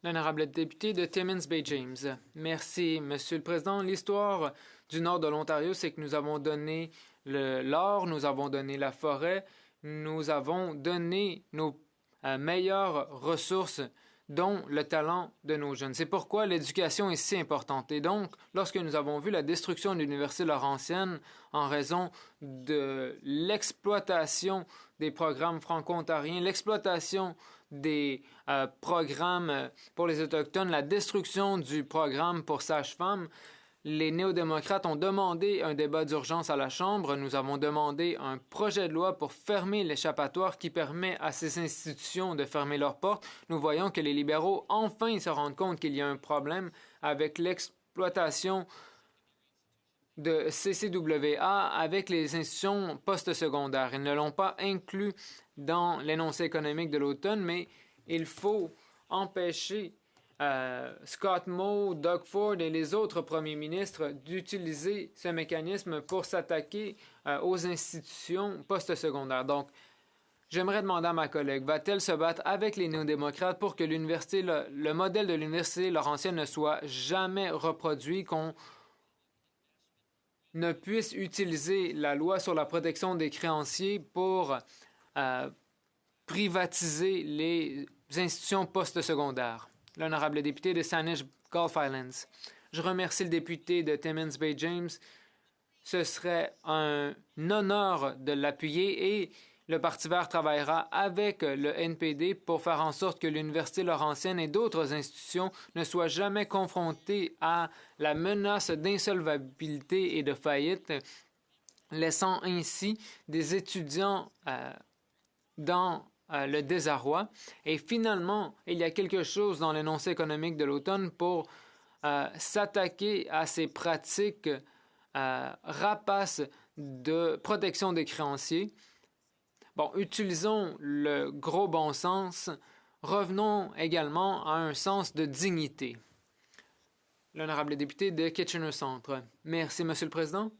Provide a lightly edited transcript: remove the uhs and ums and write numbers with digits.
L'honorable député de Timmins Bay James. Merci, Monsieur le Président. L'histoire du nord de l'Ontario, c'est que nous avons donné l'or, nous avons donné la forêt, nous avons donné nos meilleures ressources, dont le talent de nos jeunes. C'est pourquoi l'éducation est si importante. Et donc, lorsque nous avons vu la destruction de l'Université Laurentienne en raison de l'exploitation des programmes franco-ontariens, l'exploitation des programmes pour les Autochtones, la destruction du programme pour sages-femmes, les néo-démocrates ont demandé un débat d'urgence à la Chambre. Nous avons demandé un projet de loi pour fermer l'échappatoire qui permet à ces institutions de fermer leurs portes. Nous voyons que les libéraux, enfin, se rendent compte qu'il y a un problème avec l'exploitation de CCWA avec les institutions postsecondaires. Ils ne l'ont pas inclus dans l'énoncé économique de l'automne, mais il faut empêcher Scott Moe, Doug Ford et les autres premiers ministres d'utiliser ce mécanisme pour s'attaquer aux institutions postsecondaires. Donc, j'aimerais demander à ma collègue, va-t-elle se battre avec les néo-démocrates pour que le modèle de l'Université Laurentienne ne soit jamais reproduit, qu'on ne puisse utiliser la loi sur la protection des créanciers pour privatiser les institutions postsecondaires? L'honorable député de Saanich Gulf Islands. Je remercie le député de Timmins Bay James. Ce serait un honneur de l'appuyer et le Parti vert travaillera avec le NPD pour faire en sorte que l'Université Laurentienne et d'autres institutions ne soient jamais confrontées à la menace d'insolvabilité et de faillite, laissant ainsi des étudiants dans le désarroi. Et finalement, il y a quelque chose dans l'énoncé économique de l'automne pour s'attaquer à ces pratiques rapaces de protection des créanciers. Bon, utilisons le gros bon sens. Revenons également à un sens de dignité. L'honorable député de Kitchener Centre. Merci, Monsieur le Président.